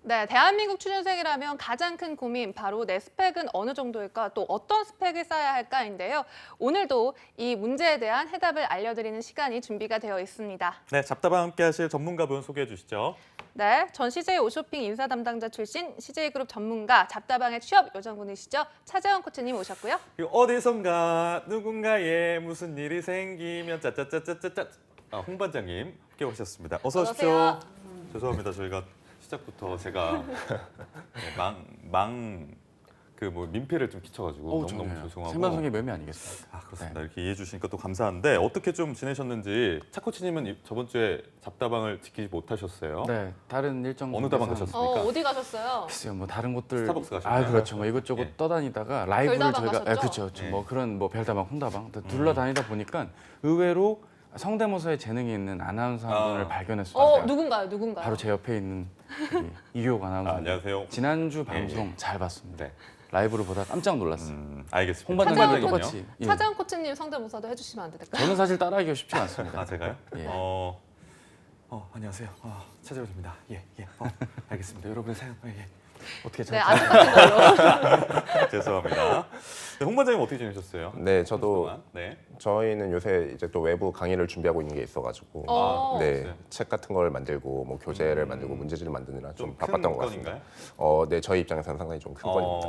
네, 대한민국 취준생이라면 가장 큰 고민 바로 내 스펙은 어느 정도일까 또 어떤 스펙을 쌓아야 할까인데요. 오늘도 이 문제에 대한 해답을 알려드리는 시간이 준비가 되어 있습니다. 네, 잡다방 함께 하실 전문가분 소개해 주시죠. 네, 전 CJ 오쇼핑 인사 담당자 출신 CJ그룹 전문가 잡다방의 취업 요정분이시죠. 차재원 코치님 오셨고요. 어디선가 누군가에 무슨 일이 생기면 짜짜짜짜짜짜 홍반장님 함께 오셨습니다. 어서 오십시오. 어서 죄송합니다. 저희가 시작부터 제가 민폐를 좀 끼쳐가지고 너무너무 죄송하고. 생방송의 묘미 아니겠습니까? 그렇습니다. 이렇게 이해해 주시니까 또 감사한데 어떻게 좀 지내셨는지 차코치님은 저번 주에 잡다방을 지키지 못하셨어요. 네, 다른 일정 어느 다방 가셨습니까? 어디 가셨어요? 글쎄요, 뭐 다른 곳들 스타벅스 가셨나요? 그렇죠. 뭐 이것저것 예. 떠다니다가 라이브를 별다방 저희가 가셨죠? 그렇죠. 예. 뭐 그런 뭐 별다방, 홍다방 둘러다니다 보니까 의외로 성대모사에 재능이 있는 아나운서 한 분을 발견했어요. 누군가요? 바로 제 옆에 있는 이규옥 아나운서. 안녕하세요. 지난주 방송 잘 봤습니다. 네. 라이브를 보다 깜짝 놀랐어요. 알겠습니다. 홍반장님 차재원 똑같이. 예. 차재원 코치님 성대모사도 해주시면 안 될까요? 저는 사실 따라하기가 쉽지 않습니다. 아, 제가요? 예. 안녕하세요. 차재원입니다. 예. 알겠습니다. 여러분의 사연 어떻게 네, 잘 아직 같은 걸로. 죄송합니다. 네, 홍반장님 어떻게 지내셨어요? 네, 저도 동안? 네. 저희는 요새 이제 또 외부 강의를 준비하고 있는 게 있어가지고 네, 그랬어요? 책 같은 걸 만들고 뭐 교재를 만들고 문제지를 만드느라 좀 큰 바빴던 것 같습니다. 건인가요? 네, 저희 입장에서는 상당히 좀 큰 건입니다.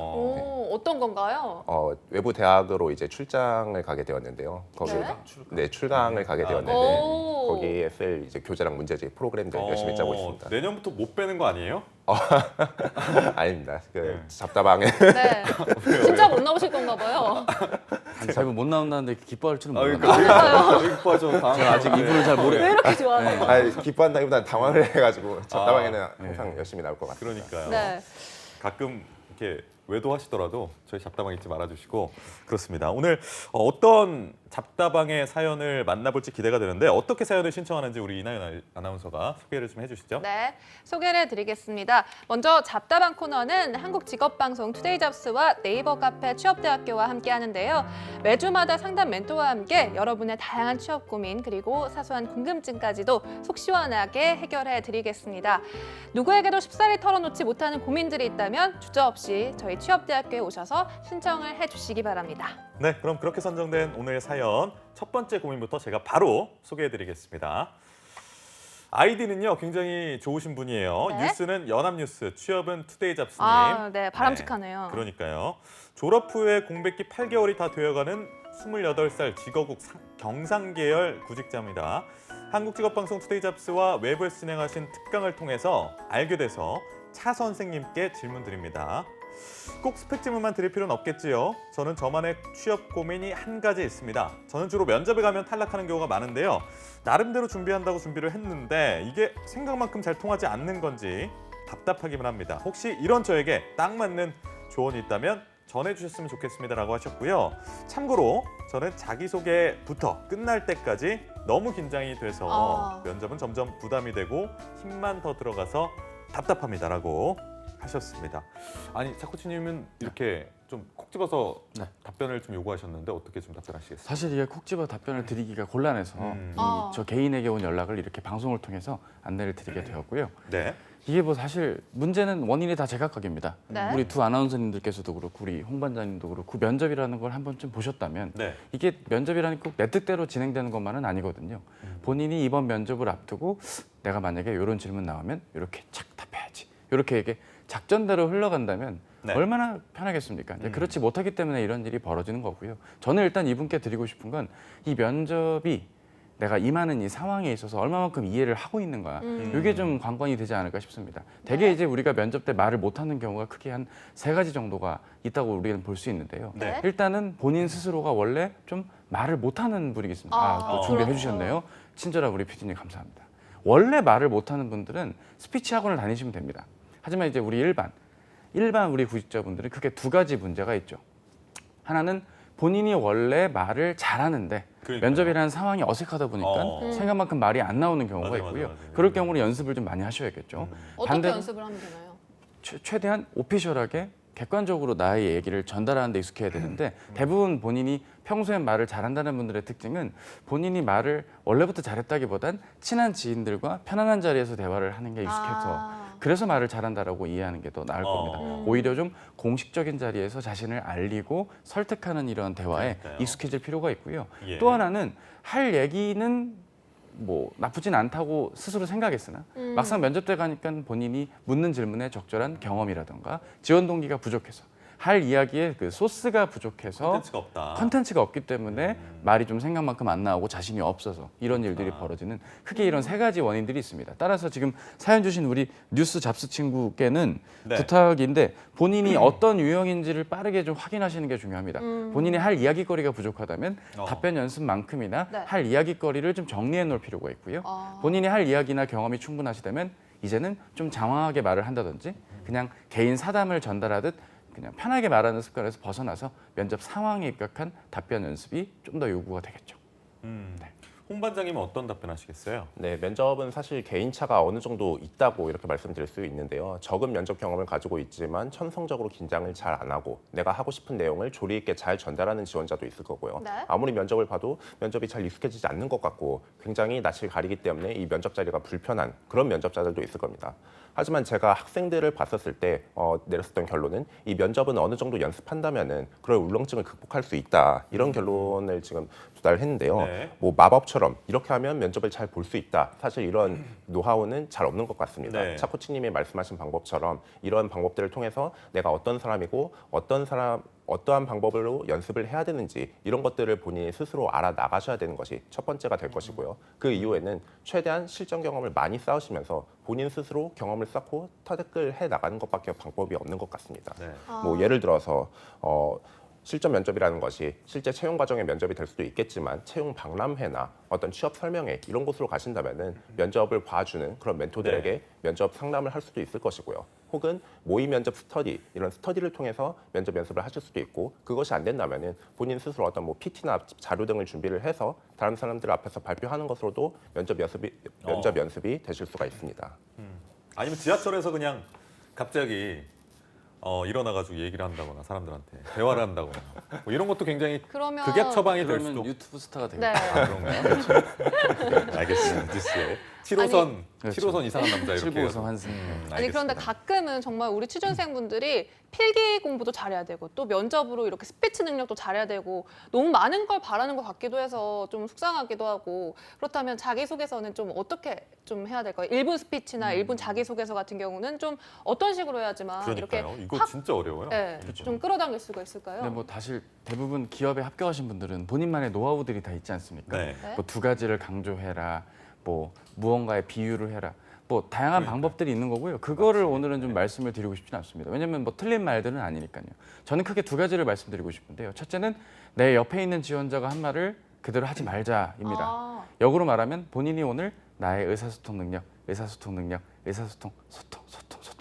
어떤 건가요? 외부 대학으로 이제 출장을 가게 되었는데요. 거기 네? 출강을 가게 되었는데 오. 거기에 쓸 이제 교재랑 문제집 프로그램들 열심히 짜고 있습니다. 내년부터 못 빼는 거 아니에요? 아닙니다. 잡다방에 네. 진짜 못 나오실 건가 봐요. 저희가 못 나온다는데 기뻐할 줄은 몰랐네요. 그러니까 기뻐하죠. 제가 아직 이분을 잘 모르. 왜 이렇게 좋아하세요? 기뻐한다기보다는 당황을 해가지고 잡다방에는 항상 열심히 나올 것 같습니다. 그러니까요. 네. 가끔 이렇게 외도하시더라도 저희 잡다방 잊지 말아주시고 그렇습니다. 오늘 어떤 잡다방의 사연을 만나볼지 기대가 되는데 어떻게 사연을 신청하는지 우리 이나연 아나운서가 소개를 좀 해주시죠. 네, 소개를 해드리겠습니다. 먼저 잡다방 코너는 한국직업방송 투데이잡스와 네이버 카페 취업대학교와 함께 하는데요. 매주마다 상담 멘토와 함께 여러분의 다양한 취업 고민 그리고 사소한 궁금증까지도 속 시원하게 해결해 드리겠습니다. 누구에게도 쉽사리 털어놓지 못하는 고민들이 있다면 주저없이 저희 취업대학교에 오셔서 신청을 해주시기 바랍니다. 네, 그럼 그렇게 선정된 오늘의 사연 첫 번째 고민부터 제가 바로 소개해드리겠습니다. 아이디는요 굉장히 좋으신 분이에요. 네. 뉴스는 연합뉴스, 취업은 투데이잡스님. 네, 바람직하네요. 그러니까요. 졸업 후에 공백기 8개월이 다 되어가는 28살 직어국 경상계열 구직자입니다. 한국직업방송 투데이잡스와 외부에서 진행하신 특강을 통해서 알게 돼서 차 선생님께 질문 드립니다. 꼭 스펙 질문만 드릴 필요는 없겠지요. 저는 저만의 취업 고민이 한 가지 있습니다. 저는 주로 면접에 가면 탈락하는 경우가 많은데요. 나름대로 준비한다고 준비를 했는데 이게 생각만큼 잘 통하지 않는 건지 답답하기만 합니다. 혹시 이런 저에게 딱 맞는 조언이 있다면 전해주셨으면 좋겠습니다라고 하셨고요. 참고로 저는 자기소개부터 끝날 때까지 너무 긴장이 돼서 면접은 점점 부담이 되고 힘만 더 들어가서 답답합니다라고 하셨습니다. 아니 차코치님은 이렇게 좀 콕 집어서 답변을 좀 요구하셨는데 어떻게 좀 답변하시겠어요? 사실 이게 콕 집어 답변을 드리기가 곤란해서 저 개인에게 온 연락을 이렇게 방송을 통해서 안내를 드리게 되었고요. 네. 이게 뭐 사실 문제는 원인이 다 제각각입니다. 네. 우리 두 아나운서님들께서도 그렇고 우리 홍 반장님도 그렇고 면접이라는 걸 한 번쯤 보셨다면 네. 이게 면접이라는 게 꼭 내 뜻대로 진행되는 것만은 아니거든요. 본인이 이번 면접을 앞두고 내가 만약에 이런 질문 나오면 이렇게 착 답해야지. 이렇게 이게 작전대로 흘러간다면 네. 얼마나 편하겠습니까? 이제 그렇지 못하기 때문에 이런 일이 벌어지는 거고요. 저는 일단 이분께 드리고 싶은 건 이 면접이 내가 임하는 이 상황에 있어서 얼마만큼 이해를 하고 있는가 이게 좀 관건이 되지 않을까 싶습니다. 대개 이제 우리가 면접 때 말을 못하는 경우가 크게 한 3가지 정도가 있다고 우리는 볼 수 있는데요. 네. 일단은 본인 스스로가 원래 좀 말을 못하는 분이 있습니다. 또 준비해 주셨네요. 친절한 우리 PD님 감사합니다. 원래 말을 못하는 분들은 스피치 학원을 다니시면 됩니다. 하지만 이제 우리 일반 우리 구직자분들은 크게 2가지 문제가 있죠. 하나는 본인이 원래 말을 잘하는데 그러니까요. 면접이라는 상황이 어색하다 보니까 생각만큼 말이 안 나오는 경우가 맞아, 있고요. 맞아, 맞아. 그럴 경우는 연습을 좀 많이 하셔야겠죠. 어떻게 연습을 하면 되나요? 최대한 오피셜하게 객관적으로 나의 얘기를 전달하는 데 익숙해야 되는데 대부분 본인이 평소에 말을 잘한다는 분들의 특징은 본인이 말을 원래부터 잘했다기보단 친한 지인들과 편안한 자리에서 대화를 하는 게 익숙해서 그래서 말을 잘한다라고 이해하는 게 더 나을 겁니다. 오히려 좀 공식적인 자리에서 자신을 알리고 설득하는 이런 대화에 그러니까요. 익숙해질 필요가 있고요. 예. 또 하나는 할 얘기는 뭐 나쁘진 않다고 스스로 생각했으나 막상 면접 때 가니까 본인이 묻는 질문에 적절한 경험이라든가 지원 동기가 부족해서 할 이야기에 그 소스가 부족해서 컨텐츠가 없다. 컨텐츠가 없기 때문에 말이 좀 생각만큼 안 나오고 자신이 없어서 이런 일들이 벌어지는 크게 이런 세 가지 원인들이 있습니다. 따라서 지금 사연 주신 우리 뉴스 잡스 친구께는 네. 부탁인데 본인이 어떤 유형인지를 빠르게 좀 확인하시는 게 중요합니다. 본인이 할 이야기거리가 부족하다면 답변 연습만큼이나 네. 할 이야기거리를 좀 정리해 놓을 필요가 있고요. 본인이 할 이야기나 경험이 충분하시다면 이제는 좀 장황하게 말을 한다든지 그냥 개인 사담을 전달하듯 그냥 편하게 말하는 습관에서 벗어나서 면접 상황에 입각한 답변 연습이 좀 더 요구가 되겠죠. 홍 반장님은 어떤 답변하시겠어요? 네, 면접은 사실 개인차가 어느 정도 있다고 이렇게 말씀드릴 수 있는데요. 적은 면접 경험을 가지고 있지만 천성적으로 긴장을 잘 안 하고 내가 하고 싶은 내용을 조리 있게 잘 전달하는 지원자도 있을 거고요. 네. 아무리 면접을 봐도 면접이 잘 익숙해지지 않는 것 같고 굉장히 낯을 가리기 때문에 이 면접 자리가 불편한 그런 면접자들도 있을 겁니다. 하지만 제가 학생들을 봤었을 때 내렸었던 결론은 이 면접은 어느 정도 연습한다면은 그런 울렁증을 극복할 수 있다 이런 결론을 지금 도달을 했는데요. 네. 뭐 마법처럼 이렇게 하면 면접을 잘 볼 수 있다. 사실 이런 노하우는 잘 없는 것 같습니다. 네. 차 코치님이 말씀하신 방법처럼 이런 방법들을 통해서 내가 어떤 사람이고 어떠한 방법으로 연습을 해야 되는지 이런 것들을 본인이 스스로 알아 나가셔야 되는 것이 첫 번째가 될 것이고요. 그 이후에는 최대한 실전 경험을 많이 쌓으시면서 본인 스스로 경험을 쌓고 터득을 해 나가는 것밖에 방법이 없는 것 같습니다. 네. 뭐 예를 들어서 실전 면접이라는 것이 실제 채용 과정의 면접이 될 수도 있겠지만 채용 박람회나 어떤 취업 설명회 이런 곳으로 가신다면은 면접을 봐주는 그런 멘토들에게 네. 면접 상담을 할 수도 있을 것이고요. 혹은 모의 면접 스터디 이런 스터디를 통해서 면접 연습을 하실 수도 있고 그것이 안 된다면은 본인 스스로 어떤 뭐 PT나 자료 등을 준비를 해서 다른 사람들 앞에서 발표하는 것으로도 면접 연습이 되실 수가 있습니다. 아니면 지하철에서 그냥 갑자기 일어나가지고 얘기를 한다거나 사람들한테 대화를 한다거나 뭐 이런 것도 굉장히 그러면 극약 처방이 될 그러면 수도. 유튜브 스타가 네. 되겠다. 그런가요? 알겠습니다. 뉴스에 7호선 그렇죠. 7호선 이상한 남자 이렇게 795선 해서. 환승. 아니 그런데 알겠습니다. 가끔은 정말 우리 취준생분들이 필기 공부도 잘해야 되고 또 면접으로 이렇게 스피치 능력도 잘해야 되고 너무 많은 걸 바라는 것 같기도 해서 좀 속상하기도 하고 그렇다면 자기소개서는 좀 어떻게 좀 해야 될까요? 1분 스피치나 1분 자기소개서 같은 경우는 좀 어떤 식으로 해야지만 그러니까요. 이렇게 이거 확 진짜 어려워요. 네, 좀 끌어당길 수가 있을까요? 근데 뭐 사실 대부분 기업에 합격하신 분들은 본인만의 노하우들이 다 있지 않습니까? 네. 네. 뭐 두 가지를 강조해라, 뭐 무언가의 비유를 해라, 뭐 다양한 그러니까요. 방법들이 있는 거고요. 그거를 오늘은 좀 말씀을 드리고 싶지는 않습니다. 왜냐하면 뭐 틀린 말들은 아니니까요. 저는 크게 두 가지를 말씀드리고 싶은데요. 첫째는 내 옆에 있는 지원자가 한 말을 그대로 하지 말자입니다. 아, 역으로 말하면 본인이 오늘 나의 의사소통 능력 소통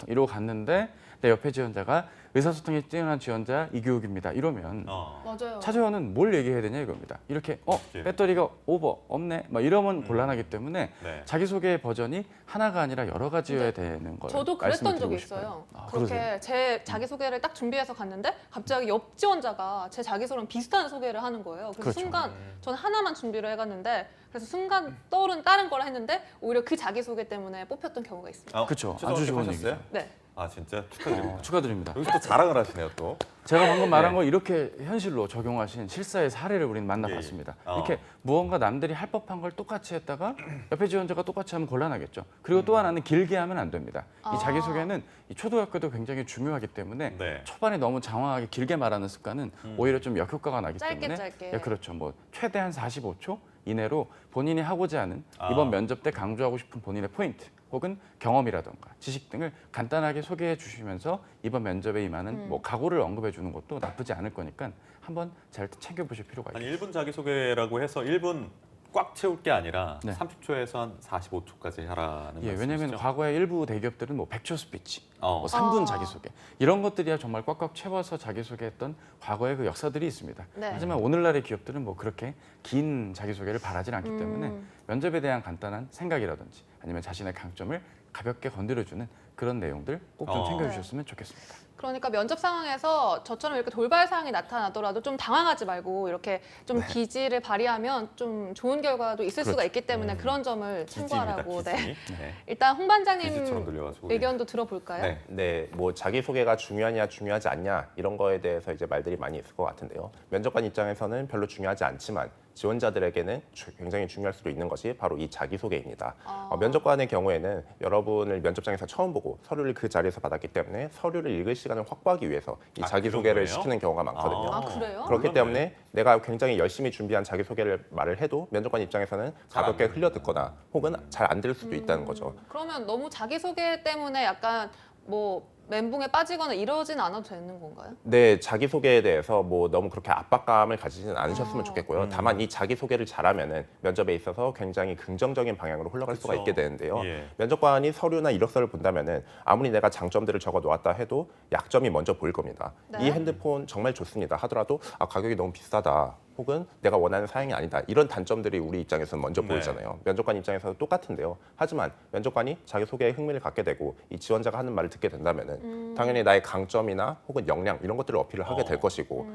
이러고 갔는데 내 옆에 지원자가 의사소통이 뛰어난 지원자 이교육입니다. 이러면 맞아요. 차재원은 뭘 얘기해야 되냐 이겁니다. 이렇게 배터리가 오버 없네 막 이러면 곤란하기 때문에 네. 자기소개 버전이 하나가 아니라 여러 가지여야 되는 걸 저도 말씀을 그랬던 적이 드리고 싶어요. 있어요. 아, 그렇게 그러세요? 제 자기소개를 딱 준비해서 갔는데 갑자기 옆 지원자가 제 자기소개랑 비슷한 소개를 하는 거예요. 그래서 그렇죠. 순간 저는 하나만 준비를 해갔는데 그래서 순간 떠오른 다른 걸 했는데 오히려 그 자기소개 때문에 뽑혔던 경우가 있습니다. 그렇죠. 추석 아주 좋은 하셨어요? 얘기죠. 네. 아 진짜 축하드립니다. 축하드립니다. 여기서 또 자랑을 하시네요 또. 제가 방금 말한 네. 거 이렇게 현실로 적용하신 실사의 사례를 우리는 만나봤습니다. 예. 이렇게 무언가 남들이 할 법한 걸 똑같이 했다가 옆에 지원자가 똑같이 하면 곤란하겠죠. 그리고 또 하나는 길게 하면 안 됩니다. 이 자기소개는 이 초등학교도 굉장히 중요하기 때문에 네. 초반에 너무 장황하게 길게 말하는 습관은 오히려 좀 역효과가 나기 짧게, 때문에 짧게. 예, 그렇죠. 뭐 최대한 45초 이내로 본인이 하고자 하는 아. 이번 면접 때 강조하고 싶은 본인의 포인트 혹은 경험이라던가 지식 등을 간단하게 소개해 주시면서 이번 면접에 임하는 뭐 각오를 언급해 주는 것도 나쁘지 않을 거니까 한번 잘 챙겨보실 필요가 한 있겠습니다. 1분 자기소개라고 해서 1분 꽉 채울 게 아니라 네. 30초에서 한 45초까지 하라는 예, 말씀이시죠? 왜냐하면 과거에 일부 대기업들은 뭐 100초 스피치, 뭐 어. 3분 아. 자기소개 이런 것들이야 정말 꽉꽉 채워서 자기소개했던 과거의 그 역사들이 있습니다. 네. 하지만 오늘날의 기업들은 뭐 그렇게 긴 자기소개를 바라지 않기 때문에 면접에 대한 간단한 생각이라든지 아니면 자신의 강점을 가볍게 건드려주는 그런 내용들 꼭 좀 어. 챙겨주셨으면 좋겠습니다. 그러니까 면접 상황에서 저처럼 이렇게 돌발 사항이 나타나더라도 좀 당황하지 말고 이렇게 좀 기지를 발휘하면 좀 좋은 결과도 있을 수가 있기 때문에 그런 점을 참고하라고. 기지. 네. 네. 일단 홍 기지처럼 반장님 들려가지고. 의견도 들어볼까요? 네. 네, 뭐 자기소개가 중요하냐 중요하지 않냐 이런 거에 대해서 이제 말들이 많이 있을 것 같은데요. 면접관 입장에서는 별로 중요하지 않지만 지원자들에게는 굉장히 중요할 수도 있는 것이 바로 이 자기소개입니다. 면접관의 경우에는 여러분을 면접장에서 처음 보고 서류를 그 자리에서 받았기 때문에 서류를 읽을 시간을 확보하기 위해서 이 자기소개를 그런 거예요? 시키는 경우가 많거든요. 아, 그래요? 그렇기 때문에 내가 굉장히 열심히 준비한 자기소개를 말을 해도 면접관 입장에서는 가볍게 흘려듣거나 혹은 잘 안 들을 수도 있다는 거죠. 그러면 너무 자기소개 때문에 약간 뭐 멘붕에 빠지거나 이러진 않아도 되는 건가요? 네, 자기소개에 대해서 뭐 너무 그렇게 압박감을 가지지는 않으셨으면 좋겠고요. 다만 이 자기소개를 잘하면은 면접에 있어서 굉장히 긍정적인 방향으로 흘러갈 수가 있게 되는데요. 예. 면접관이 서류나 이력서를 본다면은 아무리 내가 장점들을 적어 놓았다 해도 약점이 먼저 보일 겁니다. 네. 이 핸드폰 정말 좋습니다 하더라도 가격이 너무 비싸다. 혹은 내가 원하는 사양이 아니다. 이런 단점들이 우리 입장에서는 먼저 네. 보이잖아요. 면접관 입장에서도 똑같은데요. 하지만 면접관이 자기소개에 흥미를 갖게 되고 이 지원자가 하는 말을 듣게 된다면은 당연히 나의 강점이나 혹은 역량 이런 것들을 어필을 하게 될 것이고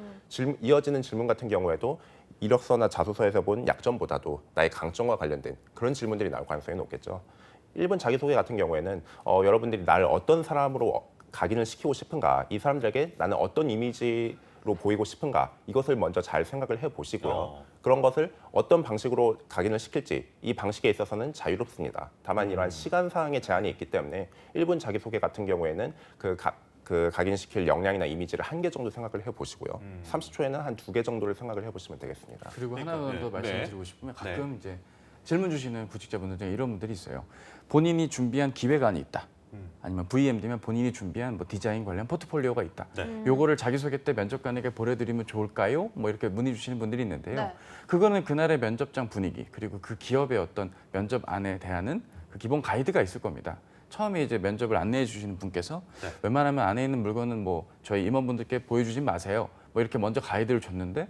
이어지는 질문 같은 경우에도 이력서나 자소서에서 본 약점보다도 나의 강점과 관련된 그런 질문들이 나올 가능성이 높겠죠. 1번 자기소개 같은 경우에는 여러분들이 나를 어떤 사람으로 각인을 시키고 싶은가, 이 사람들에게 나는 어떤 이미지로 보이고 싶은가, 이것을 먼저 잘 생각을 해보시고요. 그런 것을 어떤 방식으로 각인을 시킬지 이 방식에 있어서는 자유롭습니다. 다만 이러한 시간상의 제한이 있기 때문에 1분 자기소개 같은 경우에는 그 각인시킬 역량이나 이미지를 1개 정도 생각을 해보시고요. 30초에는 한 2개 정도를 생각을 해보시면 되겠습니다. 그리고 그러니까, 하나 더 네. 말씀드리고 싶으면 네. 가끔 이제 질문 주시는 구직자분들 중에 이런 분들이 있어요. 본인이 준비한 기획안이 있다. 아니면 VMD면 본인이 준비한 뭐 디자인 관련 포트폴리오가 있다. 네. 요거를 자기소개 때 면접관에게 보내드리면 좋을까요? 뭐 이렇게 문의 주시는 분들이 있는데요. 네. 그거는 그날의 면접장 분위기 그리고 그 기업의 어떤 면접 안에 대한 그 기본 가이드가 있을 겁니다. 처음에 이제 면접을 안내해 주시는 분께서 네. 웬만하면 안에 있는 물건은 뭐 저희 임원분들께 보여주지 마세요. 뭐 이렇게 먼저 가이드를 줬는데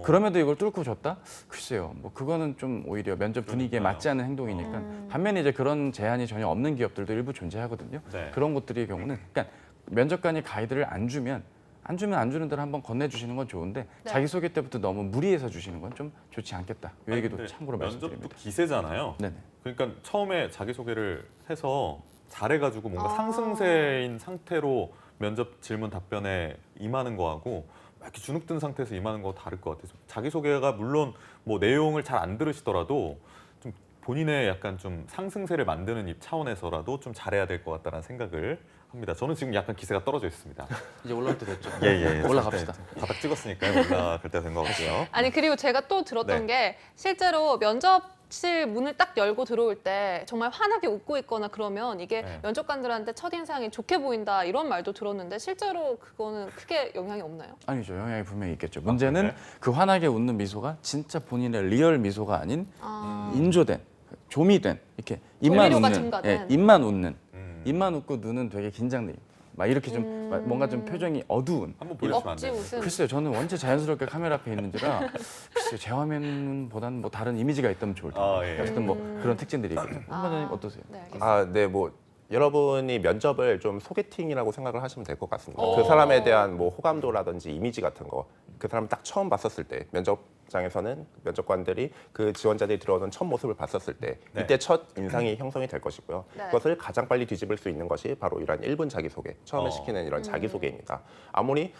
그럼에도 이걸 뚫고 줬다? 글쎄요. 뭐 그거는 좀 오히려 면접 분위기에 그러니까요. 맞지 않은 행동이니까 반면에 이제 그런 제한이 전혀 없는 기업들도 일부 존재하거든요. 네. 그런 것들의 경우는 그러니까 면접관이 가이드를 안 주면 안 주는 대로 한번 건네주시는 건 좋은데 네. 자기소개 때부터 너무 무리해서 주시는 건 좀 좋지 않겠다. 이 아니, 얘기도 근데 참고로 면접도 말씀드립니다. 기세잖아요. 네네. 그러니까 처음에 자기소개를 해서 잘해가지고 뭔가 상승세인 상태로 면접 질문 답변에 임하는 거하고 막 이렇게 주눅든 상태에서 임하는 거 다를 것 같아요. 자기소개가 물론 뭐 내용을 잘 안 들으시더라도 좀 본인의 약간 좀 상승세를 만드는 입 차원에서라도 좀 잘해야 될 것 같다는 생각을 합니다. 저는 지금 약간 기세가 떨어져 있습니다. 이제 올라갈 때 됐죠. 예. 올라갑시다. 바닥 찍었으니까요. 올라갈 때가 된 것 같고요. 아니 그리고 제가 또 들었던 네. 게 실제로 면접실 문을 딱 열고 들어올 때 정말 환하게 웃고 있거나 그러면 이게 네. 면접관들한테 첫인상이 좋게 보인다 이런 말도 들었는데 실제로 그거는 크게 영향이 없나요? 아니죠. 영향이 분명히 있겠죠. 문제는 네. 그 환하게 웃는 미소가 진짜 본인의 리얼 미소가 아닌 아, 인조된, 조미된 이렇게 입만 조미료가 웃는, 첨가된. 입만 웃는, 음. 입만 웃고 눈은 되게 긴장돼. 막 이렇게 좀 뭔가 좀 표정이 어두운. 한번 보여주시면 안 억지 돼요? 웃음. 글쎄요, 저는 원체 자연스럽게 카메라 앞에 있는지라 글쎄요, 제 화면보다는 뭐 다른 이미지가 있다면 좋을 텐데. 아, 예. 어쨌든 뭐 그런 특징들이 있겠죠. 아, 한 반장님 어떠세요? 네, 알겠습니다. 네, 뭐 여러분이 면접을 좀 소개팅이라고 생각을 하시면 될 것 같습니다. 오. 그 사람에 대한 뭐 호감도라든지 이미지 같은 거, 그 사람 딱 처음 봤었을 때 면접장에서는 면접관들이 그 지원자들이 들어오는 첫 모습을 봤었을 때 네. 이때 첫 인상이 형성이 될 것이고요. 네. 그것을 가장 빨리 뒤집을 수 있는 것이 바로 이러한 1분 자기소개, 처음에 시키는 이런 자기소개입니다. 아무리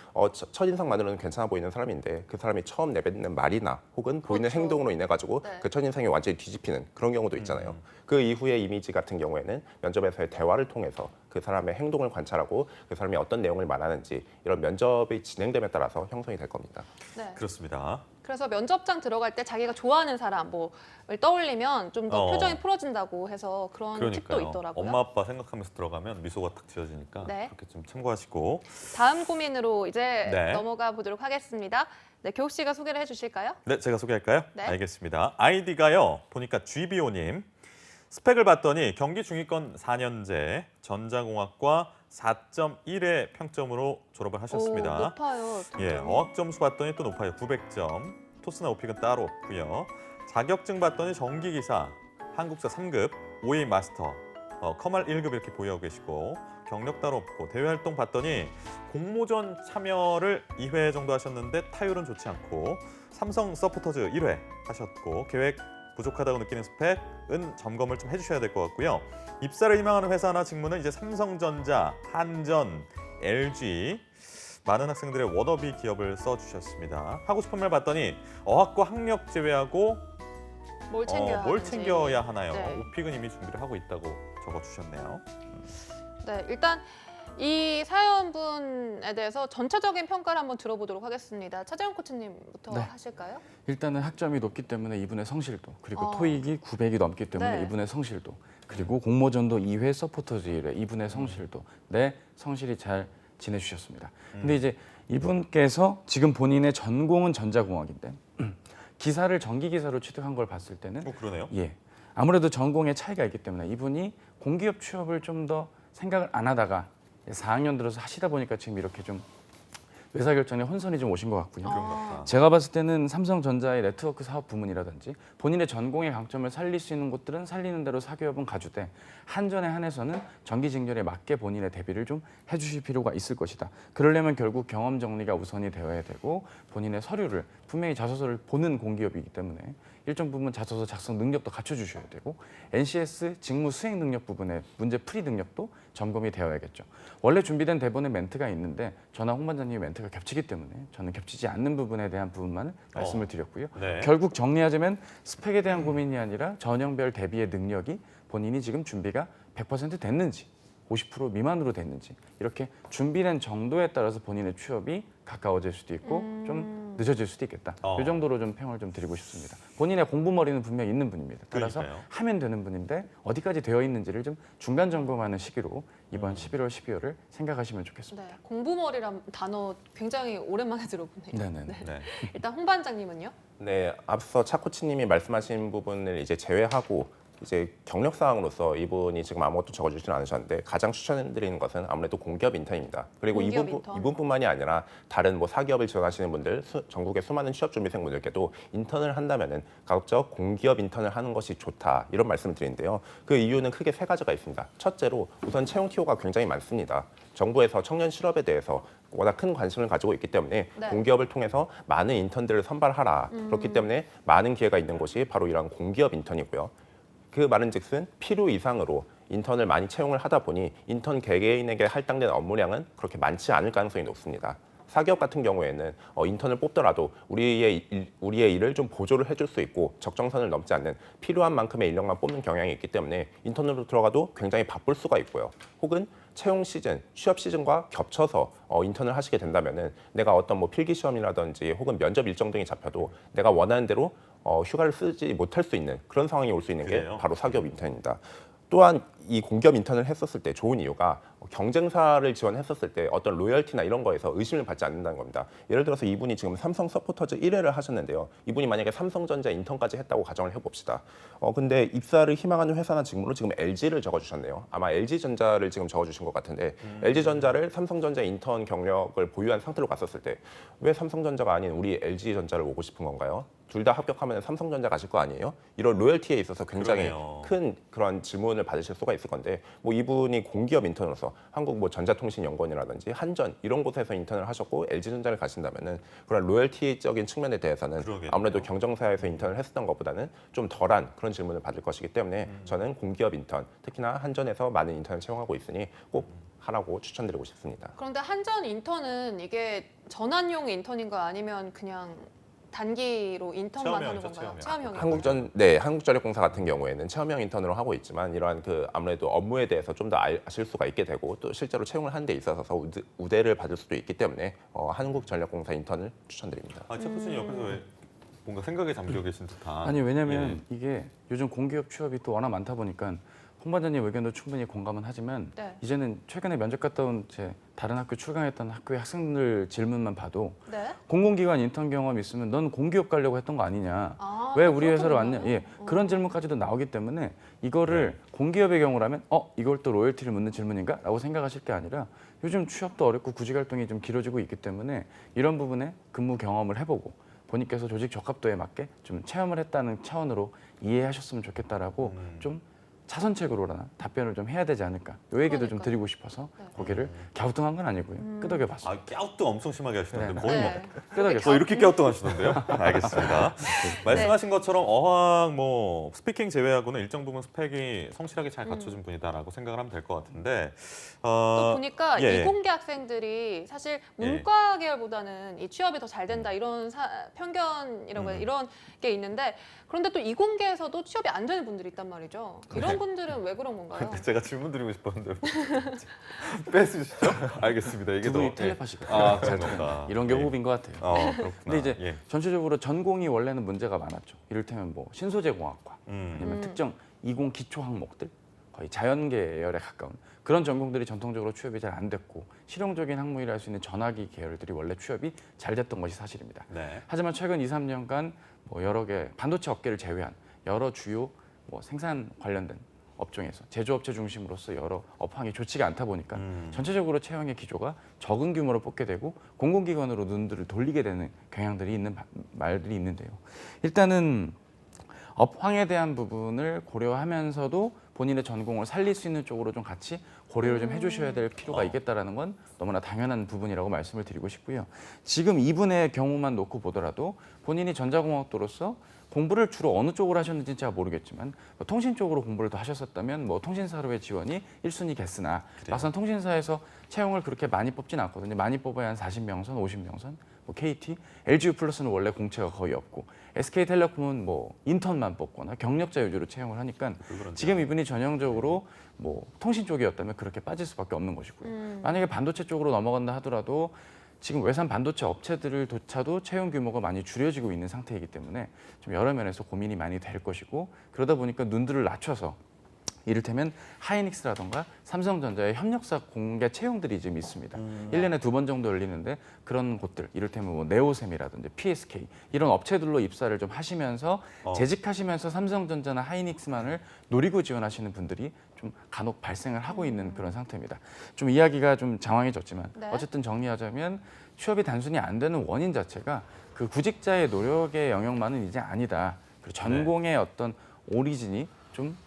첫 인상만으로는 괜찮아 보이는 사람인데 그 사람이 처음 내뱉는 말이나 혹은 보이는 그렇죠. 행동으로 인해 가지고 네. 그 첫인상이 완전히 뒤집히는 그런 경우도 있잖아요. 그 이후의 이미지 같은 경우에는 면접에서의 대화를 통해서 그 사람의 행동을 관찰하고 그 사람이 어떤 내용을 말하는지 이런 면접이 진행됨에 따라서 형성이 될 겁니다. 네. 그렇습니다. 그래서 면접장 들어갈 때 자기가 좋아하는 사람 뭐를 떠올리면 좀 더 표정이 풀어진다고 해서 그런 팁도 그러니까요. 있더라고요. 엄마 아빠 생각하면서 들어가면 미소가 탁 지어지니까 네. 그렇게 좀 참고하시고. 다음 고민으로 이제 네. 넘어가 보도록 하겠습니다. 네, 교욱 씨가 소개를 해주실까요? 네, 제가 소개할까요? 네. 알겠습니다. 아이디가요. 보니까 GBO님. 스펙을 봤더니 경기 중위권 4년제 전자공학과 4.1의 평점으로 졸업을 하셨습니다. 오, 높아요. 예, 어학 점수 봤더니 또 높아요. 900점. 토스나 오픽은 따로 없고요. 자격증 봤더니 전기기사, 한국사 3급, OA 마스터. 커말 1급 이렇게 보유하고 계시고 경력 따로 없고 대외 활동 봤더니 공모전 참여를 2회 정도 하셨는데 타율은 좋지 않고 삼성 서포터즈 1회 하셨고 계획 부족하다고 느끼는 스펙은 점검을 좀 해주셔야 될 것 같고요. 입사를 희망하는 회사나 직무는 이제 삼성전자, 한전, LG 많은 학생들의 워너비 기업을 써주셨습니다. 하고 싶은 말 봤더니 어학과 학력 제외하고 뭘 챙겨야 뭘 하는지. 챙겨야 하나요? 네. 오픽은 이미 준비를 하고 있다고 적어주셨네요. 네, 일단 이 사연분에 대해서 전체적인 평가를 한번 들어보도록 하겠습니다. 차재훈 코치님부터 네. 하실까요? 일단은 학점이 높기 때문에 이분의 성실도, 그리고 어. 토익이 900이 넘기 때문에 네. 이분의 성실도, 그리고 공모전도 2회, 서포터즈 1회, 이분의 성실도, 네, 성실히 잘 지내주셨습니다. 근데 이제 이분께서 지금 본인의 전공은 전자공학인데 기사를 전기 기사로 취득한 걸 봤을 때는 그러네요. 예, 아무래도 전공의 차이가 있기 때문에 이분이 공기업 취업을 좀 더 생각을 안 하다가 4학년 들어서 하시다 보니까 지금 이렇게 좀 의사결정에 혼선이 좀 오신 것 같고요. 그런 것 같다. 제가 봤을 때는 삼성전자의 네트워크 사업 부문이라든지 본인의 전공의 강점을 살릴 수 있는 곳들은 살리는 대로 사기업은 가주되 한전에 한해서는 정기직렬에 맞게 본인의 대비를 좀 해주실 필요가 있을 것이다. 그러려면 결국 경험 정리가 우선이 되어야 되고 본인의 서류를 분명히 자소서를 보는 공기업이기 때문에 일정 부분 자소서 작성 능력도 갖춰주셔야 되고 NCS 직무 수행 능력 부분의 문제 풀이 능력도 점검이 되어야겠죠. 원래 준비된 대본에 멘트가 있는데 저나 홍 반장님의 멘트가 겹치기 때문에 저는 겹치지 않는 부분에 대한 부분만 말씀을 드렸고요. 네. 결국 정리하자면 스펙에 대한 고민이 아니라 전형별 대비의 능력이 본인이 지금 준비가 100% 됐는지 50% 미만으로 됐는지 이렇게 준비된 정도에 따라서 본인의 취업이 가까워질 수도 있고 좀 늦어질 수도 있겠다. 이 정도로 좀 평을 좀 드리고 싶습니다. 본인의 공부머리는 분명히 있는 분입니다. 따라서 그러니까요. 하면 되는 분인데 어디까지 되어 있는지를 좀 중간 점검하는 시기로 이번 11월, 12월을 생각하시면 좋겠습니다. 네, 공부머리란 단어 굉장히 오랜만에 들어보네요. 네네. 네. 일단 홍 반장님은요? 네, 앞서 차 코치님이 말씀하신 부분을 이제 제외하고 이제 경력 사항으로서 이분이 지금 아무것도 적어주지는 않으셨는데 가장 추천드리는 것은 아무래도 공기업 인턴입니다. 그리고 공기업 인턴. 이분뿐만이 아니라 다른 뭐 사기업을 지원하시는 분들, 전국의 수많은 취업 준비생분들께도 인턴을 한다면은 가급적 공기업 인턴을 하는 것이 좋다 이런 말씀을 드리는데요. 그 이유는 크게 세 가지가 있습니다. 첫째로 우선 채용 티오가 굉장히 많습니다. 정부에서 청년 실업에 대해서 워낙 큰 관심을 가지고 있기 때문에 네. 공기업을 통해서 많은 인턴들을 선발하라. 그렇기 때문에 많은 기회가 있는 곳이 바로 이런 공기업 인턴이고요. 그 말은즉슨 필요 이상으로 인턴을 많이 채용을 하다 보니 인턴 개개인에게 할당되는 업무량은 그렇게 많지 않을 가능성이 높습니다. 사기업 같은 경우에는 인턴을 뽑더라도 우리의 일을 좀 보조를 해줄 수 있고 적정선을 넘지 않는 필요한 만큼의 인력만 뽑는 경향이 있기 때문에 인턴으로 들어가도 굉장히 바쁠 수가 있고요. 혹은 채용 시즌, 취업 시즌과 겹쳐서 인턴을 하시게 된다면은 내가 어떤 뭐 필기 시험이라든지 혹은 면접 일정 등이 잡혀도 내가 원하는 대로 휴가를 쓰지 못할 수 있는 그런 상황이 올 수 있는 게 그래요? 바로 사기업 인턴입니다. 또한 이 공기업 인턴을 했었을 때 좋은 이유가 경쟁사를 지원했었을 때 어떤 로열티나 이런 거에서 의심을 받지 않는다는 겁니다. 예를 들어서 이분이 지금 삼성 서포터즈 1회를 하셨는데요. 이분이 만약에 삼성전자 인턴까지 했다고 가정을 해봅시다. 근데 입사를 희망하는 회사나 직무로 지금 LG를 적어주셨네요. 아마 LG전자를 지금 적어주신 것 같은데 LG전자를 삼성전자 인턴 경력을 보유한 상태로 갔었을 때 왜 삼성전자가 아닌 우리 LG전자를 오고 싶은 건가요? 둘 다 합격하면 삼성전자 가실 거 아니에요? 이런 로열티에 있어서 굉장히 그러네요. 큰 그런 질문을 받으실 수가 있을 건데 뭐 이분이 공기업 인턴으로서 한국 뭐 전자통신연구원이라든지 한전 이런 곳에서 인턴을 하셨고 LG전자를 가신다면은 그런 로열티적인 측면에 대해서는 그러겠네요. 아무래도 경쟁사에서 인턴을 했었던 것보다는 좀 덜한 그런 질문을 받을 것이기 때문에 저는 공기업 인턴 특히나 한전에서 많은 인턴을 채용하고 있으니 꼭 하라고 추천드리고 싶습니다. 그런데 한전 인턴은 이게 전환용 인턴인가 아니면 그냥 단기로 인턴만 하는 체험형이죠, 건가요? 체험형. 체험형. 한국전력공사 같은 경우에는 체험형 인턴으로 하고 있지만 이러한 그 아무래도 업무에 대해서 좀 더 아실 수가 있게 되고 또 실제로 채용을 하는 데 있어서 우대를 받을 수도 있기 때문에 한국전력공사 인턴을 추천드립니다. 차 코치님 옆에서 왜 뭔가 생각에 잠겨 계신 듯한. 아니 왜냐면 이게 요즘 공기업 취업이 또 워낙 많다 보니까 홍 반장님 의견도 충분히 공감은 하지만 네. 이제는 최근에 면접 갔다 온 제 다른 학교 출강했던 학교의 학생들 질문만 봐도 네. 공공기관 인턴 경험 있으면 넌 공기업 가려고 했던 거 아니냐? 아, 왜 우리 회사로 그렇구나. 왔냐? 예, 그런 질문까지도 나오기 때문에 이거를 공기업의 경우라면 이걸 또 로열티를 묻는 질문인가? 라고 생각하실 게 아니라 요즘 취업도 어렵고 구직 활동이 좀 길어지고 있기 때문에 이런 부분에 근무 경험을 해보고 본인께서 조직 적합도에 맞게 좀 체험을 했다는 차원으로 이해하셨으면 좋겠다라고 좀 차선책으로나 답변을 좀 해야 되지 않을까. 요 얘기도 좀 그러니까요. 드리고 싶어서 네. 고개를 갸우뚱한 건 아니고요. 끄덕여봤습니다. 아, 깨우뚱 엄청 심하게 하시던데 네. 거의 뭐 네. 끄덕여. 이렇게 깨우뚱하시던데요? 알겠습니다. 말씀하신 것처럼 어학 뭐 스피킹 제외하고는 일정 부분 스펙이 성실하게 잘 갖춰진 분이다라고 생각을 하면 될 것 같은데 또 보니까 예. 이공계 학생들이 사실 문과 계열보다는 이 취업이 더 잘 된다 이런 편견이라고 해야 이런 게 있는데 그런데 또 이공계에서도 취업이 안 되는 분들이 있단 말이죠. 이런 네. 분들은 왜 그런 건가요? 제가 질문 드리고 싶었는데 빼주시죠? 알겠습니다. 이게 두 분이 더 텔레파시가 아, 그런 건가. 이런 게 예. 호흡인 것 같아요. 그렇구나. 근데 이제 예. 전체적으로 전공이 원래는 문제가 많았죠. 이를테면 뭐 신소재공학과 아니면 특정 이공 기초 항목들 거의 자연 계열에 가까운 그런 전공들이 전통적으로 취업이 잘 안 됐고 실용적인 학문이라 할 수 있는 전화기 계열들이 원래 취업이 잘 됐던 것이 사실입니다. 네. 하지만 최근 2, 3년간 뭐 여러 개 반도체 업계를 제외한 여러 주요 뭐 생산 관련된 업종에서 제조업체 중심으로서 여러 업황이 좋지가 않다 보니까 전체적으로 채용의 기조가 적은 규모로 뽑게 되고 공공기관으로 눈들을 돌리게 되는 경향들이 있는 말들이 있는데요. 일단은 업황에 대한 부분을 고려하면서도 본인의 전공을 살릴 수 있는 쪽으로 좀 같이 고려를 좀 해주셔야 될 필요가 있겠다라는 건 너무나 당연한 부분이라고 말씀을 드리고 싶고요. 지금 이분의 경우만 놓고 보더라도 본인이 전자공학도로서 공부를 주로 어느 쪽으로 하셨는지 제가 모르겠지만 뭐 통신 쪽으로 공부를 더 하셨었다면 뭐 통신사로의 지원이 1순위겠으나 막상 통신사에서 채용을 그렇게 많이 뽑진 않거든요. 많이 뽑아야 한 40명선, 50명선. 뭐 KT, LGU 플러스는 원래 공채가 거의 없고 SK텔레콤은 뭐 인턴만 뽑거나 경력자 위주로 채용을 하니까 지금 이분이 전형적으로 뭐 통신 쪽이었다면 그렇게 빠질 수밖에 없는 것이고요. 만약에 반도체 쪽으로 넘어간다 하더라도 지금 외산 반도체 업체들조차도 채용 규모가 많이 줄여지고 있는 상태이기 때문에 좀 여러 면에서 고민이 많이 될 것이고 그러다 보니까 눈들을 낮춰서 이를테면 하이닉스라던가 삼성전자의 협력사 공개 채용들이 지금 있습니다. 1년에 2번 정도 열리는데 그런 곳들, 이를테면 뭐 네오셈이라든지 PSK 이런 업체들로 입사를 좀 하시면서 재직하시면서 삼성전자나 하이닉스만을 노리고 지원하시는 분들이 좀 간혹 발생을 하고 있는 그런 상태입니다. 좀 이야기가 좀 장황해졌지만 네. 어쨌든 정리하자면 취업이 단순히 안 되는 원인 자체가 그 구직자의 노력의 영역만은 이제 아니다. 그리고 전공의 어떤 오리진이 좀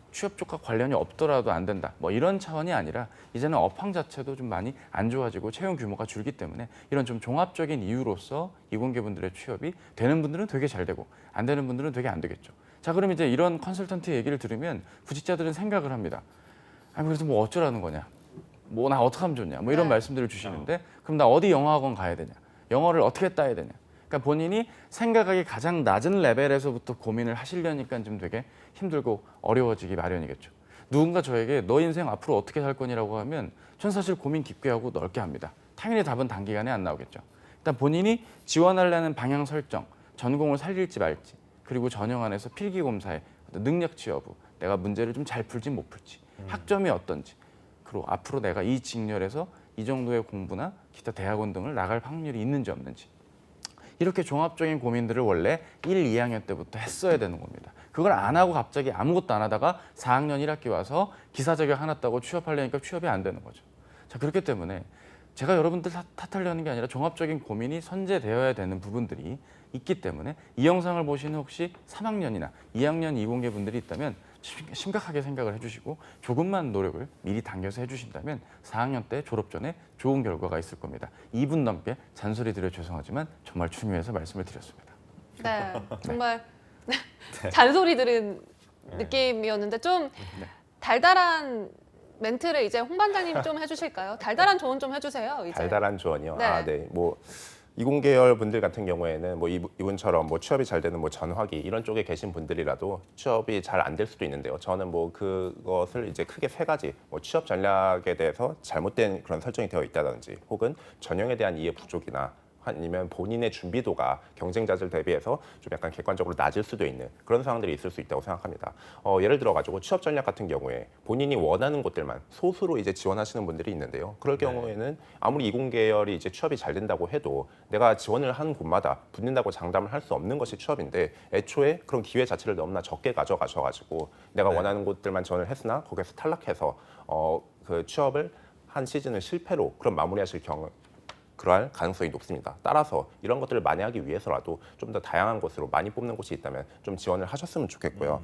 취업 쪽과 관련이 없더라도 안 된다. 뭐 이런 차원이 아니라 이제는 업황 자체도 좀 많이 안 좋아지고 채용 규모가 줄기 때문에 이런 좀 종합적인 이유로서 이공계분들의 취업이 되는 분들은 되게 잘 되고 안 되는 분들은 되게 안 되겠죠. 자, 그럼 이제 이런 컨설턴트 얘기를 들으면 구직자들은 생각을 합니다. 아니 그래서 뭐 어쩌라는 거냐? 뭐 나 어떻게 하면 좋냐? 뭐 이런 네. 말씀들을 주시는데 그럼 나 어디 영어학원 가야 되냐? 영어를 어떻게 따야 되냐? 그러니까 본인이 생각하기 가장 낮은 레벨에서부터 고민을 하시려니까 좀 되게 힘들고 어려워지기 마련이겠죠. 누군가 저에게 너 인생 앞으로 어떻게 살 거니라고 하면 전 사실 고민 깊게 하고 넓게 합니다. 당연히 답은 단기간에 안 나오겠죠. 일단 본인이 지원하려는 방향 설정, 전공을 살릴지 말지, 그리고 전형 안에서 필기검사의 어떤 능력치 여부, 내가 문제를 좀 잘 풀지 못 풀지, 학점이 어떤지, 그리고 앞으로 내가 이 직렬에서 이 정도의 공부나 기타 대학원 등을 나갈 확률이 있는지 없는지 이렇게 종합적인 고민들을 원래 1, 2학년 때부터 했어야 되는 겁니다. 그걸 안 하고 갑자기 아무것도 안 하다가 4학년 1학기 와서 기사 자격 하나 따고 취업하려니까 취업이 안 되는 거죠. 자, 그렇기 때문에 제가 여러분들 탓하려는 게 아니라 종합적인 고민이 선제되어야 되는 부분들이 있기 때문에 이 영상을 보시는 혹시 3학년이나 2학년 이공계 분들이 있다면 심각하게 생각을 해주시고 조금만 노력을 미리 당겨서 해주신다면 4학년 때 졸업 전에 좋은 결과가 있을 겁니다. 2분 넘게 잔소리 드려 죄송하지만 정말 중요해서 말씀을 드렸습니다. 네, 정말 잔소리 들은 느낌이었는데 좀 달달한 멘트를 이제 홍 반장님 좀 해주실까요? 달달한 조언 좀 해주세요. 이제. 달달한 조언이요. 네. 아, 네. 뭐 이공계열 분들 같은 경우에는 뭐 이분처럼 뭐 취업이 잘 되는 뭐 전화기 이런 쪽에 계신 분들이라도 취업이 잘 안 될 수도 있는데요. 저는 뭐 그것을 이제 크게 세 가지 뭐 취업 전략에 대해서 잘못된 그런 설정이 되어 있다든지 혹은 전형에 대한 이해 부족이나 아니면 본인의 준비도가 경쟁자들 대비해서 좀 약간 객관적으로 낮을 수도 있는 그런 상황들이 있을 수 있다고 생각합니다. 예를 들어 가지고 취업 전략 같은 경우에 본인이 원하는 곳들만 소수로 이제 지원하시는 분들이 있는데요. 그럴 경우에는 아무리 이공계열이 이제 취업이 잘 된다고 해도 내가 지원을 한 곳마다 붙는다고 장담을 할 수 없는 것이 취업인데 애초에 그런 기회 자체를 너무나 적게 가져가셔가지고 내가 원하는 곳들만 지원을 했으나 거기서 탈락해서 그 취업을 한 시즌을 실패로 그런 마무리하실 그러할 가능성이 높습니다. 따라서 이런 것들을 만회하기 위해서라도 좀 더 다양한 곳으로 많이 뽑는 곳이 있다면 좀 지원을 하셨으면 좋겠고요.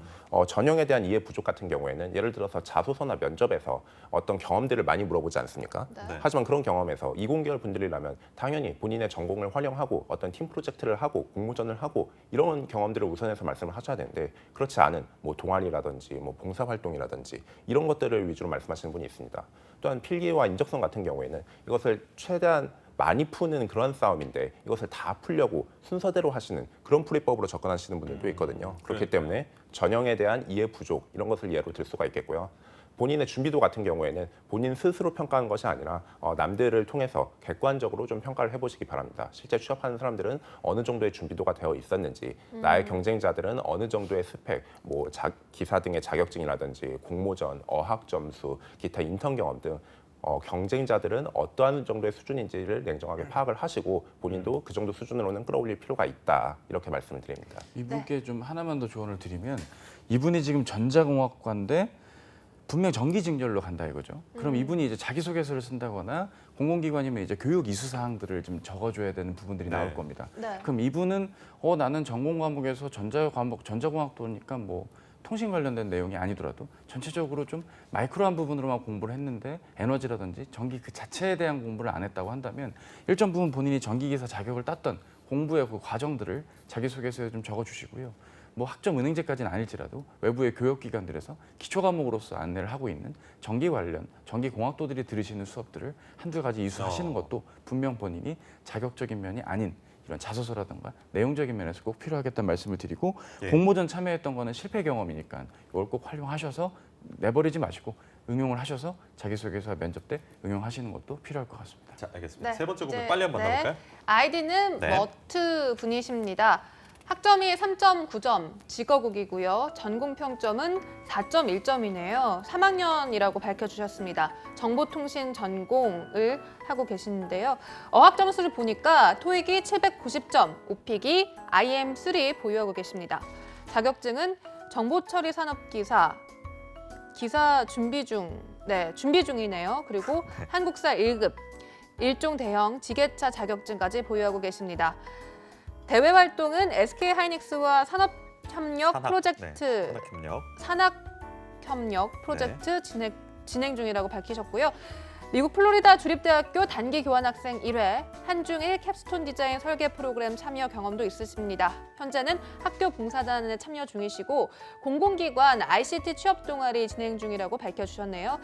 전형에 대한 이해 부족 같은 경우에는 예를 들어서 자소서나 면접에서 어떤 경험들을 많이 물어보지 않습니까? 네. 하지만 그런 경험에서 20계열 분들이라면 당연히 본인의 전공을 활용하고 어떤 팀 프로젝트를 하고 공모전을 하고 이런 경험들을 우선해서 말씀을 하셔야 되는데 그렇지 않은 뭐 동아리라든지 뭐 봉사활동이라든지 이런 것들을 위주로 말씀하시는 분이 있습니다. 또한 필기와 인적성 같은 경우에는 이것을 최대한 많이 푸는 그런 싸움인데 이것을 다 풀려고 순서대로 하시는 그런 풀이법으로 접근하시는 분들도 있거든요. 그렇기 때문에 전형에 대한 이해 부족 이런 것을 예로 들 수가 있겠고요. 본인의 준비도 같은 경우에는 본인 스스로 평가하는 것이 아니라 남들을 통해서 객관적으로 좀 평가를 해보시기 바랍니다. 실제 취업하는 사람들은 어느 정도의 준비도가 되어 있었는지, 나의 경쟁자들은 어느 정도의 스펙, 뭐 기사 등의 자격증이라든지 공모전, 어학 점수, 기타 인턴 경험 등 경쟁자들은 어떠한 정도의 수준인지를 냉정하게 파악을 하시고 본인도 그 정도 수준으로는 끌어올릴 필요가 있다 이렇게 말씀을 드립니다. 이분께 좀 하나만 더 조언을 드리면 이분이 지금 전자공학과인데 분명 정기 증렬로 간다 이거죠. 그럼 이분이 이제 자기소개서를 쓴다거나 공공기관이면 이제 교육 이수 사항들을 좀 적어줘야 되는 부분들이 네. 나올 겁니다. 네. 그럼 이분은 나는 전공 과목에서 전자공학도니까 뭐 통신 관련된 내용이 아니더라도 전체적으로 좀 마이크로한 부분으로만 공부를 했는데 에너지라든지 전기 그 자체에 대한 공부를 안 했다고 한다면 일정 부분 본인이 전기기사 자격을 땄던 공부의 그 과정들을 자기소개서에 좀 적어주시고요. 뭐 학점 은행제까지는 아닐지라도 외부의 교육기관들에서 기초 과목으로서 안내를 하고 있는 전기 관련 전기공학도들이 들으시는 수업들을 한두 가지 이수하시는 것도 분명 본인이 자격적인 면이 아닌 이런 자소서라든가 내용적인 면에서 꼭 필요하겠다는 말씀을 드리고 예. 공모전 참여했던 거는 실패 경험이니까 이걸 꼭 활용하셔서 내버리지 마시고 응용을 하셔서 자기소개서 면접 때 응용하시는 것도 필요할 것 같습니다. 자, 알겠습니다. 네, 세 번째 이제, 고민 빨리 한번 나볼까요? 아이디는 네. 머트 분이십니다. 학점이 3.9점, 직어국이고요. 전공 평점은 4.1점이네요. 3학년이라고 밝혀주셨습니다. 정보통신 전공을 하고 계시는데요. 어학 점수를 보니까 토익이 790점, 오픽이 IM3 보유하고 계십니다. 자격증은 정보처리산업기사, 기사 준비 중이네요. 그리고 한국사 1급, 일종 대형 지게차 자격증까지 보유하고 계십니다. 대외 활동은 SK 하이닉스와 산업협력 프로젝트, 산학협력 프로젝트 진행 중이라고 밝히셨고요. 미국 플로리다 주립대학교 단기 교환학생 1회, 한중일 캡스톤 디자인 설계 프로그램 참여 경험도 있으십니다. 현재는 학교 봉사단에 참여 중이시고 공공기관 ICT 취업 동아리 진행 중이라고 밝혀주셨네요.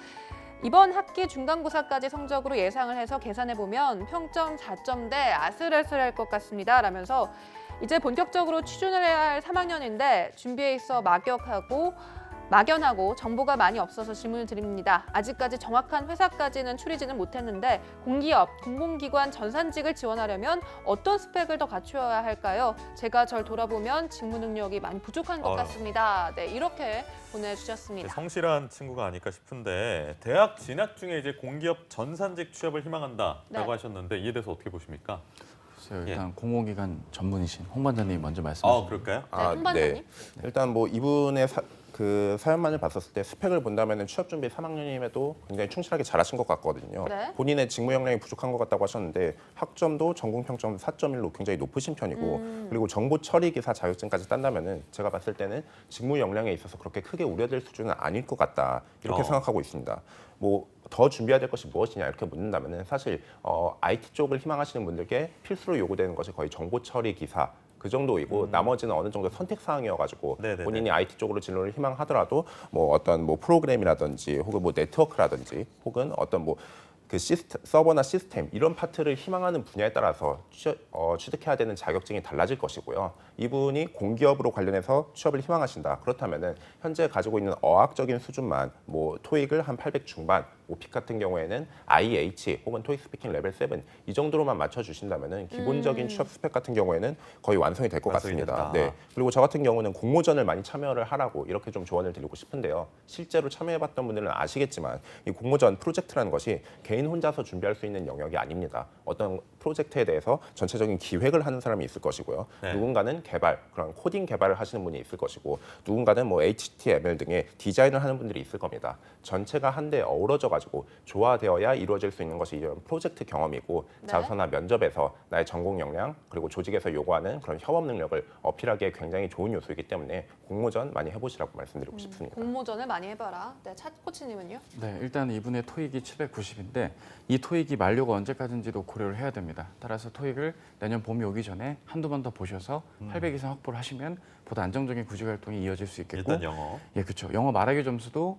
이번 학기 중간고사까지 성적으로 예상을 해서 계산해보면 평점 4점대 아슬아슬할 것 같습니다. 라면서 이제 본격적으로 취준을 해야 할 3학년인데 준비에 있어 막연하고 정보가 많이 없어서 질문을 드립니다. 아직까지 정확한 회사까지는 추리지는 못했는데 공기업, 공공기관 전산직을 지원하려면 어떤 스펙을 더 갖추어야 할까요? 제가 절 돌아보면 직무 능력이 많이 부족한 것 같습니다. 네, 이렇게 보내주셨습니다. 성실한 친구가 아닐까 싶은데 대학 진학 중에 이제 공기업 전산직 취업을 희망한다라고 네. 하셨는데 이에 대해서 어떻게 보십니까? 글쎄요, 일단 공공기관 전문이신 홍 반장님이 먼저 말씀하세요. 그럴까요? 네, 홍 반장님. 일단 뭐 이분의 그 사연만을 봤었을 때 스펙을 본다면 취업 준비 3학년임에도 굉장히 충실하게 잘하신 것 같거든요. 네. 본인의 직무 역량이 부족한 것 같다고 하셨는데 학점도 전공 평점 4.1로 굉장히 높으신 편이고 그리고 정보 처리 기사 자격증까지 딴다면은 제가 봤을 때는 직무 역량에 있어서 그렇게 크게 우려될 수준은 아닐 것 같다 이렇게 생각하고 있습니다. 뭐 더 준비해야 될 것이 무엇이냐 이렇게 묻는다면은 사실 IT 쪽을 희망하시는 분들께 필수로 요구되는 것이 거의 정보 처리 기사 그 정도이고 나머지는 어느 정도 선택 사항이어가지고 네네네. 본인이 IT 쪽으로 진로를 희망하더라도 뭐 어떤 뭐 프로그램이라든지 혹은 뭐 네트워크라든지 혹은 어떤 뭐 그 서버나 시스템 이런 파트를 희망하는 분야에 따라서 취득해야 되는 자격증이 달라질 것이고요. 이분이 공기업으로 관련해서 취업을 희망하신다. 그렇다면은 현재 가지고 있는 어학적인 수준만 뭐 토익을 한 800 중반, 오픽 같은 경우에는 IH 혹은 토익 스피킹 레벨 7 이 정도로만 맞춰 주신다면은 기본적인 취업 스펙 같은 경우에는 거의 완성이 될 것 같습니다. 네. 그리고 저 같은 경우는 공모전을 많이 참여를 하라고 이렇게 좀 조언을 드리고 싶은데요. 실제로 참여해봤던 분들은 아시겠지만 이 공모전 프로젝트라는 것이 개인 혼자서 준비할 수 있는 영역이 아닙니다. 어떤 프로젝트에 대해서 전체적인 기획을 하는 사람이 있을 것이고요. 네. 누군가는 개발, 그런 코딩 개발을 하시는 분이 있을 것이고 누군가는 뭐 HTML 등의 디자인을 하는 분들이 있을 겁니다. 전체가 한데 어우러져 가지고 조화되어야 이루어질 수 있는 것이 이런 프로젝트 경험이고 네. 자소서나 면접에서 나의 전공 역량 그리고 조직에서 요구하는 그런 협업 능력을 어필하기에 굉장히 좋은 요소이기 때문에 공모전 많이 해보시라고 말씀드리고 싶습니다. 공모전을 많이 해봐라. 네, 차 코치님은요? 네, 일단 이분의 토익이 790인데 이 토익이 만료가 언제까지인지도 고려를 해야 됩니다. 따라서 토익을 내년 봄이 오기 전에 한두 번 더 보셔서 800 이상 확보를 하시면 보다 안정적인 구직 활동이 이어질 수 있겠고 일단 영어. 예, 그렇죠. 영어 말하기 점수도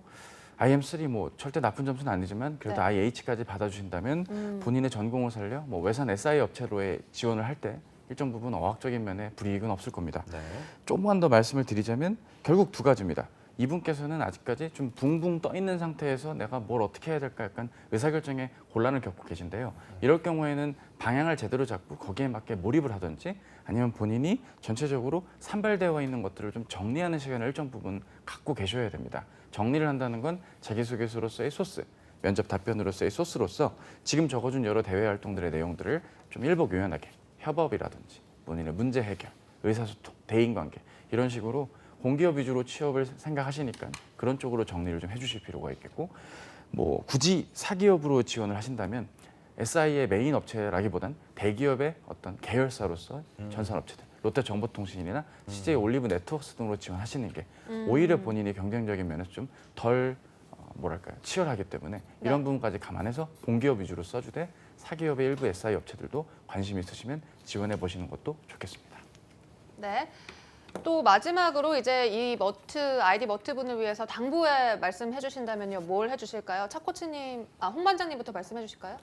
IM3 뭐 절대 나쁜 점수는 아니지만 그래도 네. IH까지 받아주신다면 본인의 전공을 살려 뭐 외산 SI 업체로의 지원을 할 때 일정 부분 어학적인 면에 불이익은 없을 겁니다. 네. 조금만 더 말씀을 드리자면 결국 두 가지입니다. 이분께서는 아직까지 좀 붕붕 떠 있는 상태에서 내가 뭘 어떻게 해야 될까 약간 의사결정에 곤란을 겪고 계신데요. 이럴 경우에는 방향을 제대로 잡고 거기에 맞게 몰입을 하든지 아니면 본인이 전체적으로 산발되어 있는 것들을 좀 정리하는 시간을 일정 부분 갖고 계셔야 됩니다. 정리를 한다는 건 자기소개서로서의 소스, 면접 답변으로서의 소스로서 지금 적어준 여러 대외 활동들의 내용들을 좀 일복 요연하게 협업이라든지 본인의 문제 해결, 의사소통, 대인관계 이런 식으로 공기업 위주로 취업을 생각하시니까 그런 쪽으로 정리를 좀 해주실 필요가 있겠고 뭐 굳이 사기업으로 지원을 하신다면 SI의 메인 업체라기보단 대기업의 어떤 계열사로서 전산업체들 롯데정보통신이나 CJ 올리브 네트워크스 등으로 지원하시는 게 오히려 본인이 경쟁적인 면에서 좀 덜 뭐랄까요 치열하기 때문에 이런 부분까지 감안해서 공기업 위주로 써주되 사기업의 일부 SI 업체들도 관심 있으시면 지원해 보시는 것도 좋겠습니다. 네. 또 마지막으로 이제 이 아이디 머트 분을 위해서 당부에 말씀해 주신다면요. 뭘 해주실까요? 차 코치님, 홍 반장님부터 말씀해 주실까요?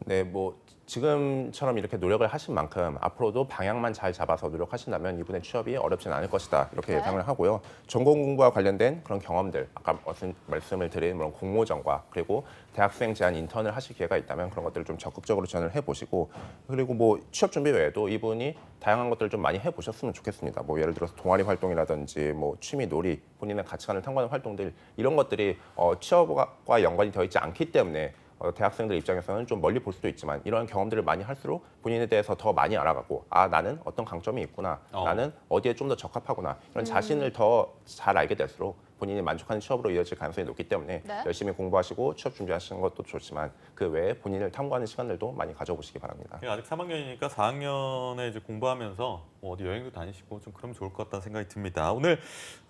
네, 뭐 지금처럼 이렇게 노력을 하신 만큼 앞으로도 방향만 잘 잡아서 노력하신다면 이분의 취업이 어렵진 않을 것이다 이렇게 네. 예상을 하고요. 전공 공부와 관련된 그런 경험들, 아까 말씀을 드린 그런 공모전과 그리고 대학생 제한 인턴을 하실 기회가 있다면 그런 것들을 좀 적극적으로 지원을 해보시고 그리고 뭐 취업 준비 외에도 이분이 다양한 것들을 좀 많이 해보셨으면 좋겠습니다. 뭐 예를 들어서 동아리 활동이라든지 뭐 취미 놀이, 본인의 가치관을 탐구하는 활동들 이런 것들이 취업과 연관이 되어 있지 않기 때문에 대학생들 입장에서는 좀 멀리 볼 수도 있지만 이런 경험들을 많이 할수록 본인에 대해서 더 많이 알아가고 나는 어떤 강점이 있구나 나는 어디에 좀 더 적합하구나 이런 자신을 더 잘 알게 될수록 본인이 만족하는 취업으로 이어질 가능성이 높기 때문에 네. 열심히 공부하시고 취업 준비하시는 것도 좋지만 그 외에 본인을 탐구하는 시간들도 많이 가져보시기 바랍니다. 아직 3학년이니까 4학년에 이제 공부하면서 뭐 어디 여행도 다니시고 좀 그러면 좋을 것 같다는 생각이 듭니다. 오늘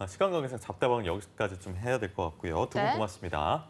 시간 관계상 잡다방은 여기까지 좀 해야 될 것 같고요. 두 분 네. 고맙습니다.